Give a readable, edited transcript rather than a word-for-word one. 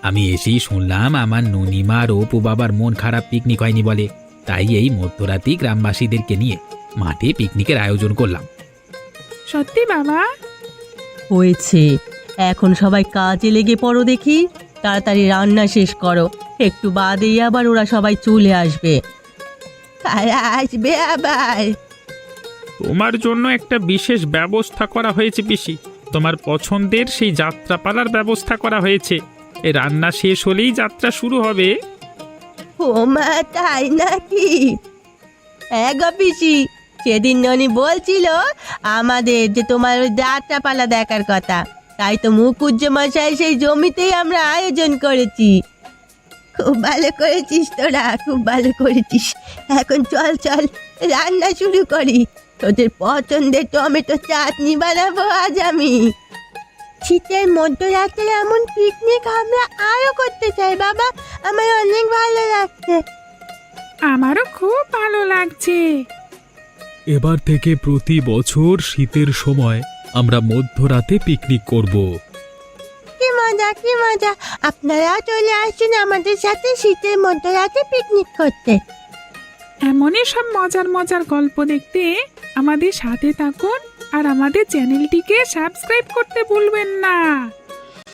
আমি এসেই শুনলাম আমার ননিমা আর অপু বাবার মন খারাপ, পিকনিক হয়নি বলে। তাই এই মধ্যরাতেই গ্রামবাসীদেরকে নিয়ে মাঠে পিকনিকের আয়োজন করলাম। সত্যি বাবা? হয়েছে, এখন সবাই কাজে লেগে পড়ো দেখি। তাড়াতাড়ি রান্না শেষ করো, একটু বাদেই আবার ওরা সবাই চলে আসবে। কারা আসবে আবার? তোমার জন্য একটা বিশেষ ব্যবস্থা করা হয়েছে পিসি। তোমার পছন্দের সেই যাত্রাপালার ব্যবস্থা করা হয়েছে। এ রান্না শেষ হলেই যাত্রা শুরু হবে। ও মা, তাই নাকি? হ্যাঁ গো পিসি, সেদিন ননি বলছিল আমাদের যে তোমার ওই যাত্রাপালা দেখার কথা। তাই তো মুখুজ্জমশাই সেই জমিতেই আমরা আয়োজন করেছি। খুব ভালো করেছিস তোরা, খুব ভালো করেছিস। এখন চল চল রান্না শুরু করি। তোদের পছন্দের টমেটো চাটনি বানাবো আজ আমি। শীতের মধ্যরাতে এমন পিকনিক আমরা আরো করতে চাই বাবা, আমার অনেক ভালো লাগছে। আমারও খুব ভালো লাগছে। এবার থেকে প্রতি বছর শীতের সময় আমরা মধ্যরাতে পিকনিক করব। কি মজা, কি মজা! আপনারাও চলে আসুন আমাদের সাথে শীতের মধ্যরাতে পিকনিক করতে। এমনই সব মজার মজার গল্প দেখতে আমাদের সাথে থাকুন আর আমাদের চ্যানেলটিকে সাবস্ক্রাইব করতে ভুলবেন না।